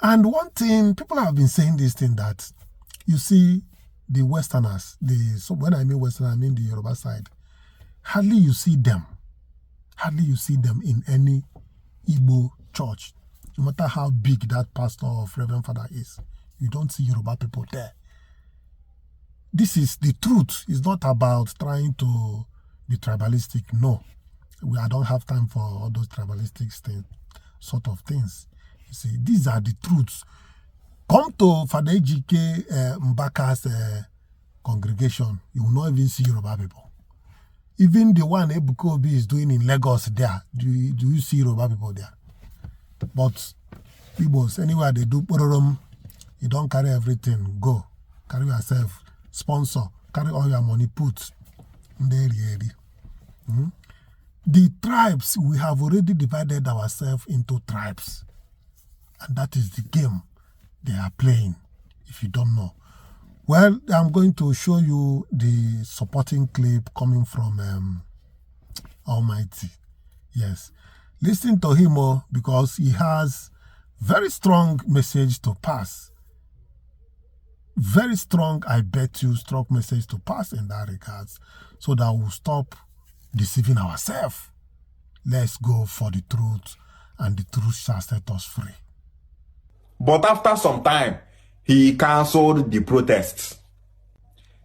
And one thing, people have been saying this thing that, you see, the Westerners, so when I mean Western, I mean the Yoruba side, hardly you see them in any Igbo church. No matter how big that pastor or Reverend Father is, you don't see Yoruba people there. This is the truth. It's not about trying to be tribalistic. No. I don't have time for all those tribalistic sort of things. You see, these are the truths. Come to Father Ejike Mbaka's congregation, you will not even see Yoruba people. Even the one Ebuka Obi is doing in Lagos there, do you see Yoruba people there? But Igbos, anywhere they do Pororom, you don't carry everything, go. Carry yourself, sponsor, carry all your money, put. The tribes, we have already divided ourselves into tribes. And that is the game they are playing, if you don't know. Well, I'm going to show you the supporting clip coming from Almighty. Yes. Listen to him because he has very strong message to pass. Very strong, I bet you, strong message to pass in that regards, so that we'll stop deceiving ourselves. Let's go for the truth, and the truth shall set us free. But after some time, he cancelled the protests.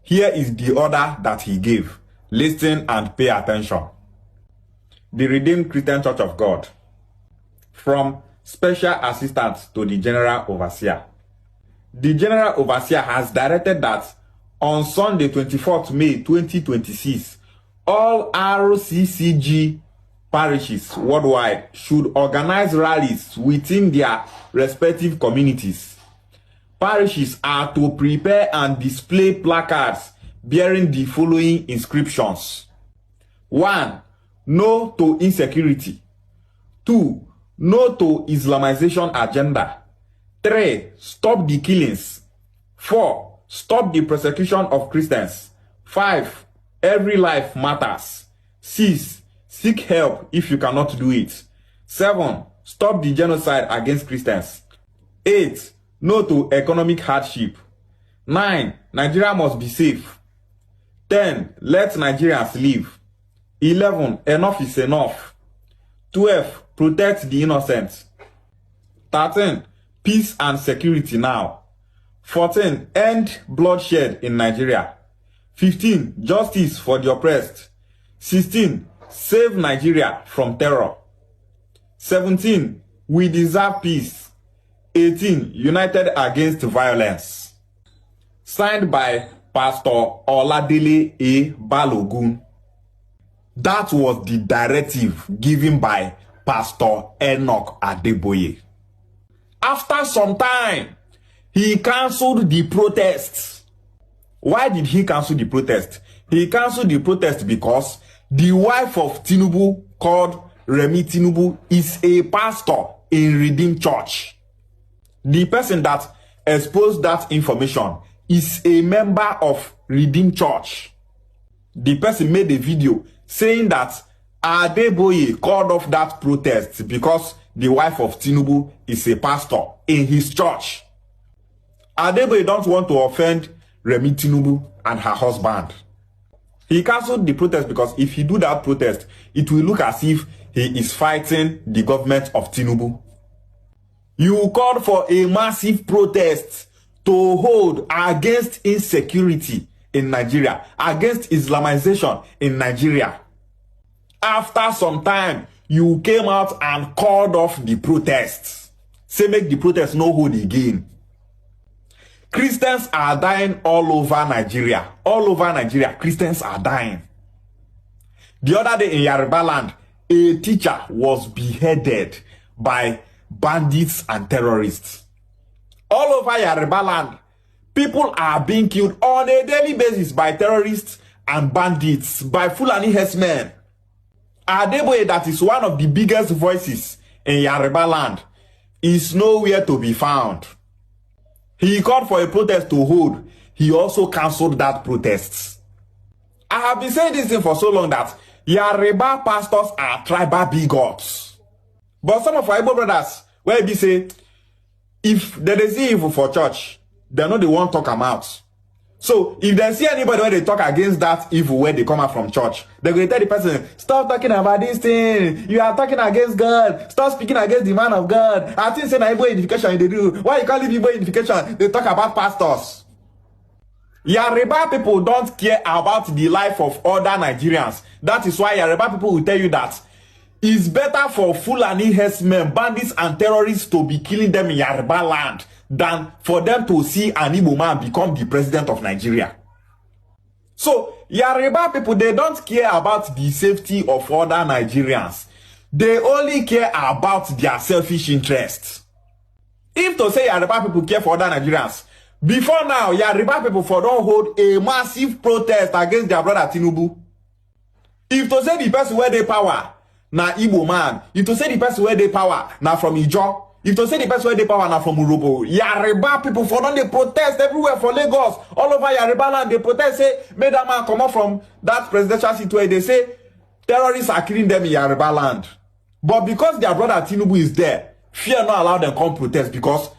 Here is the order that he gave. Listen and pay attention. The Redeemed Christian Church of God, from Special Assistant to the General Overseer. The General Overseer has directed that on Sunday, 24th May 2026, all RCCG parishes worldwide should organize rallies within their respective communities. Parishes are to prepare and display placards bearing the following inscriptions. 1. No to insecurity. 2. No to Islamization agenda. 3. Stop the killings. 4. Stop the persecution of Christians. 5. Every life matters. 6. Seek help if you cannot do it. 7. Stop the genocide against Christians. 8. No to economic hardship. 9. Nigeria must be safe. 10. Let Nigerians live. 11. Enough is enough. 12. Protect the innocent. 13. Peace and security now. 14. End bloodshed in Nigeria. 15. Justice for the oppressed. 16. Save Nigeria from terror. 17. We deserve peace. 18. United against violence. Signed by Pastor Oladele A. Balogun. That was the directive given by Pastor Enoch Adeboye. After some time, he cancelled the protests. Why did he cancel the protest? He cancelled the protest because the wife of Tinubu, called Remi Tinubu, is a pastor in Redeemed Church. The person that exposed that information is a member of Redeemed Church. The person made a video saying that Adeboye called off that protest because the wife of Tinubu is a pastor in his church. Adeboye don't want to offend Remi Tinubu and her husband. He cancelled the protest because if he do that protest, it will look as if he is fighting the government of Tinubu. You called for a massive protest to hold against insecurity in Nigeria, against Islamization in Nigeria. After some time, you came out and called off the protests. Say make the protests no hold again. Christians are dying all over Nigeria. All over Nigeria, Christians are dying. The other day in Yoruba land, a teacher was beheaded by bandits and terrorists. All over Yoruba land, people are being killed on a daily basis by terrorists and bandits, by Fulani herdsmen. Adeboye, that is one of the biggest voices in Yoruba land, is nowhere to be found. He called for a protest to hold. He also cancelled that protest. I have been saying this thing for so long that Yoruba pastors are tribal bigots. But some of our Igbo brothers, where they say, if there is evil for church, they know they won't talk them out. So if they see anybody when they talk against that evil where they come out from church, they're going to tell the person, stop talking about this thing. You are talking against God. Stop speaking against the man of God. I think say na Igbo edification they do. Why you call it Igbo edification? They talk about pastors. Yoruba people don't care about the life of other Nigerians. That is why Yoruba people will tell you that it's better for Fulani herdsmen, bandits and terrorists to be killing them in Yoruba land than for them to see an Igbo man become the president of Nigeria. So, Yoruba people, they don't care about the safety of other Nigerians. They only care about their selfish interests. If to say Yoruba people care for other Nigerians, before now, Yoruba people for don't hold a massive protest against their brother Tinubu. If to say the person where they power, na Igbo man. If to say the person where they power, na from Ijo. If to say the person where they power, na from Urobo. Yoruba people for don't they protest everywhere for Lagos. All over Yoruba land, they protest, say, make that man come up from that presidential seat where they say, terrorists are killing them in Yoruba land. But because their brother Tinubu is there, fear not allow them come protest because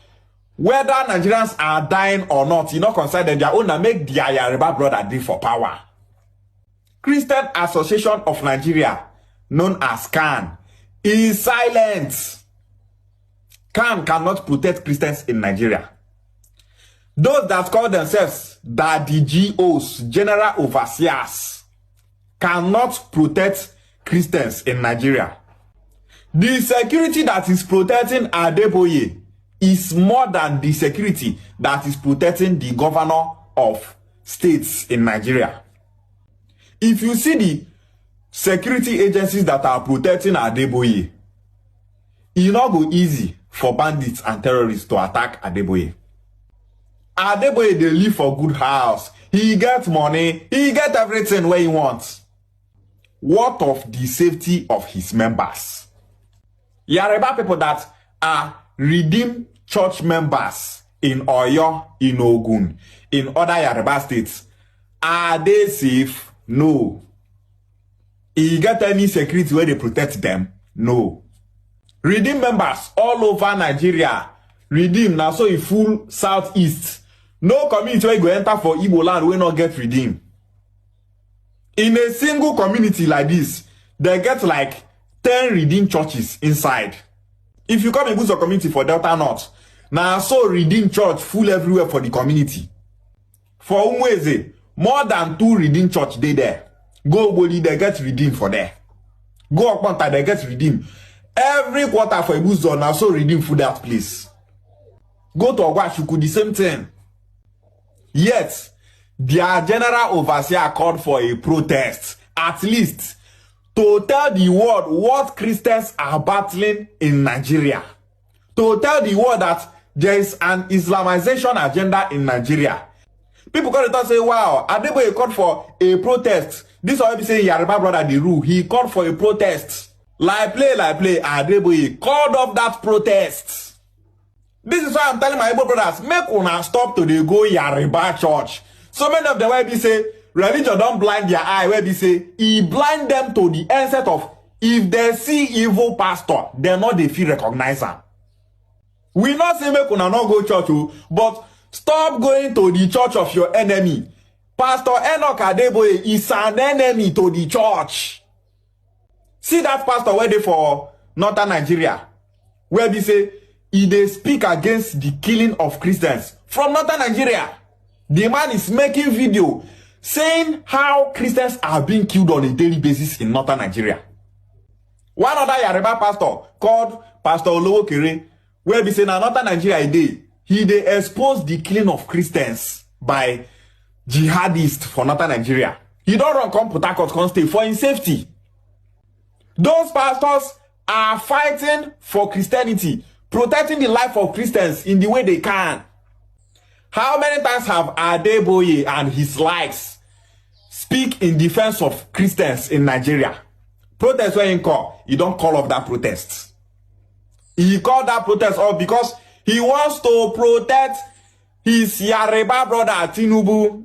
whether Nigerians are dying or not, you not consider them their own and make their Yoruba brother dey for power. Christian Association of Nigeria, known as CAN, is silent. CAN cannot protect Christians in Nigeria. Those that call themselves the GOs, General Overseers, cannot protect Christians in Nigeria. The security that is protecting Adeboye is more than the security that is protecting the governor of states in Nigeria. If you see the security agencies that are protecting Adeboye, it's not go easy for bandits and terrorists to attack Adeboye. Adeboye, they live for good house. He gets money. He gets everything where he wants. What of the safety of his members? Yoruba people that are redeemed church members in Oyo, in Ogun, in other Yoruba states, are they safe? No. You get any security where they protect them? No. Redeemed members all over Nigeria. Redeemed now, so a full southeast. No community where you go enter for Igbo land will not get redeemed. In a single community like this, they get like 10 redeemed churches inside. If you come in Buzo community for Delta North, now so redeemed church full everywhere for the community. For Umweze, more than 2 redeemed church they there. Go Boli, they get redeemed for there. Go Okwanta, they get redeemed. Every quarter for Ibuzo, now so redeemed for that place. Go to Ogwashuku, the same thing. Yet, their general overseer called for a protest, at least, to tell the world what Christians are battling in Nigeria. To tell the world that there is an Islamization agenda in Nigeria. People come to say, wow, Adeboye called for a protest. This already say Yoruba brother the rule. He called for a protest. Like play, Adeboye called off that protest. This is why I'm telling my Igbo brothers, make una stop to the go Yoruba church. So many of them where be say, religion don't blind their eye, where be say, he blind them to the onset of, if they see evil pastor, they not they feel recognize them. We not say make una not go church, but stop going to the church of your enemy. Pastor Enoch Adeboye is an enemy to the church. See that pastor where they for Northern Nigeria, where be say, they speak against the killing of Christians from Northern Nigeria. The man is making video saying how Christians are being killed on a daily basis in Northern Nigeria. One other Yoruba pastor called Pastor Olowo Kere, where be saying Northern Nigeria he exposed the killing of Christians by jihadists for Northern Nigeria. He don't run come Port Harcourt come stay for his safety. Those pastors are fighting for Christianity, protecting the life of Christians in the way they can. How many times have Adeboye and his likes speak in defense of Christians in Nigeria? Protest when he call, he don't call off that protest. He called that protest off because he wants to protect his Yoruba brother Tinubu.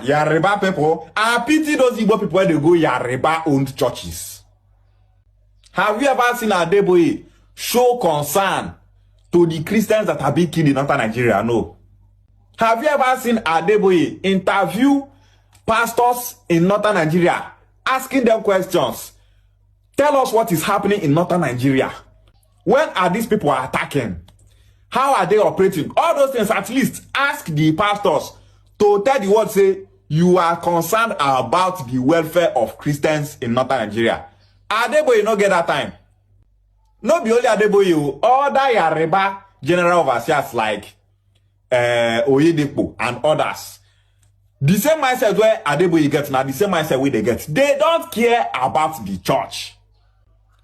Yoruba people. I pity those Igbo people where they go Yoruba owned churches. Have you ever seen Adeboye show concern to the Christians that have been killed in Northern Nigeria? No. Have you ever seen Adeboye interview pastors in Northern Nigeria, asking them questions? Tell us what is happening in Northern Nigeria. When are these people attacking? How are they operating? All those things, at least ask the pastors to tell the world, say, you are concerned about the welfare of Christians in Northern Nigeria. Adeboye no get that time. No be only Adeboye, other Yoruba general overseers like Oyedepo and others. The same mindset where Adeboye gets now, the same mindset where they get. They don't care about the church.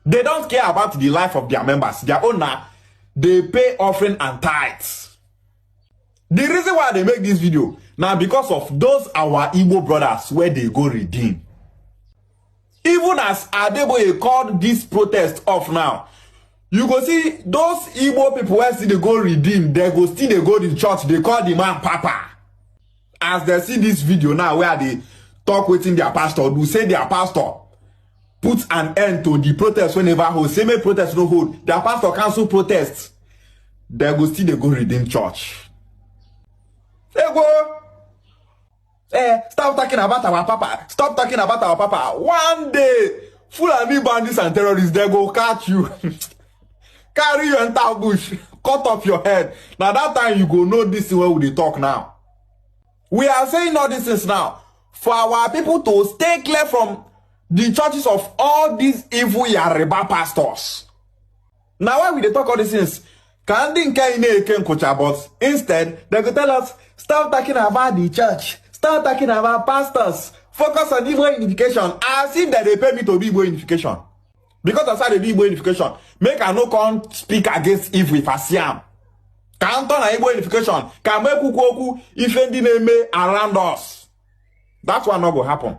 They don't care about the life of their members. Their owner, they pay offering and tithes. The reason why they make this video now because of those our Igbo brothers where they go redeem. Even as Adeboye called this protest off now, you go see those Igbo people where see they go redeem, they go still they go to church, they call the man Papa. As they see this video now where they talk within their pastor, do say their pastor put an end to the protest whenever hold. Say make protest no hold. Their pastor cancel protests. They go still they go redeem church. They go. Stop talking about our papa. Stop talking about our papa. One day, Fulani bandits and terrorists, they go catch you. Carry you enter bush. Cut off your head. Now that time you go know this is where we talk now. We are saying all these things now for our people to stay clear from the churches of all these evil Yoruba pastors. Now why we they talk all these things? But instead, they go tell us, stop talking about the church. start talking about pastors. Focus on Igbo unification. As if that they pay me to do Igbo unification. Because I started Igbo unification. Make I no come speak against evil if I see am. Can't turn Igbo unification. Can make kuku if any name around us. That's what not will happen.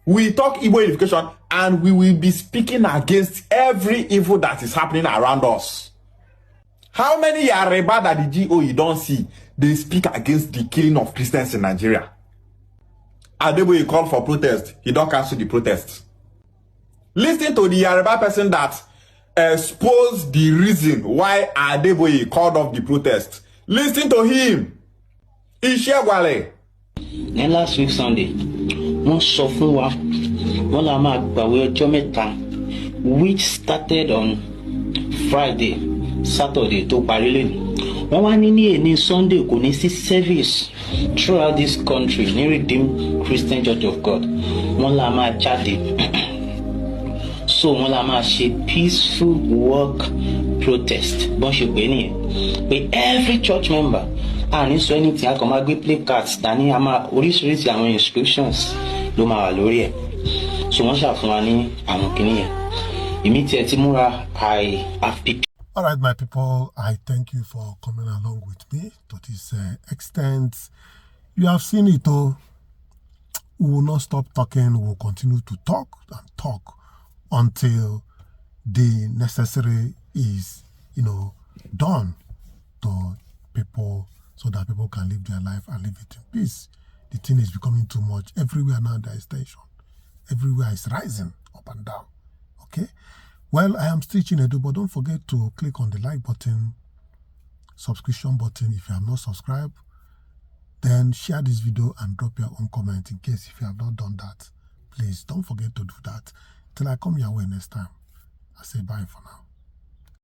We talk Igbo unification and we will be speaking against every evil that is happening around us. How many Yoruba that the GO you don't see, they speak against the killing of Christians in Nigeria? Adeboye called for protest. He don't cancel the protest. Listen to the Yoruba person that exposed the reason why Adeboye called off the protest. Listen to him. Ishewale. Last week Sunday, wọ́n sọ fún wa, wọ́n la máa gbààwẹ̀ ọjọ́ mẹ́ta, which started on Friday, Saturday tó parí lẹ́nu. Wọ́n wá ní èní Sunday kò ní sí service throughout this country ní Redeemed Christian Church of God. Wọ́n la máa jáde. So wọ́n la máa ṣe peaceful work protest. Bọ́n ṣe pé nìyẹn. Pé every church member and so anything a kàn máa gbé placards dání a máa oríṣiríṣi àwọn instructions ló máa wà lórí ẹ̀. So wọ́n ṣàfihàn wa ní àwọn kìíní yẹn. Èmi tiẹ̀ ti múra I have picked. All right, my people, I thank you for coming along with me to this extent. You have seen it, though. We will not stop talking. We will continue to talk and talk until the necessary is, done to people so that people can live their life and live it in peace. The thing is becoming too much. Everywhere now there is tension. Everywhere is rising up and down. Okay? Well, I am still Chinedu, but don't forget to click on the like button, subscription button if you have not subscribed. Then share this video and drop your own comment in case if you have not done that. Please don't forget to do that. Till I come your way next time. I say bye for now.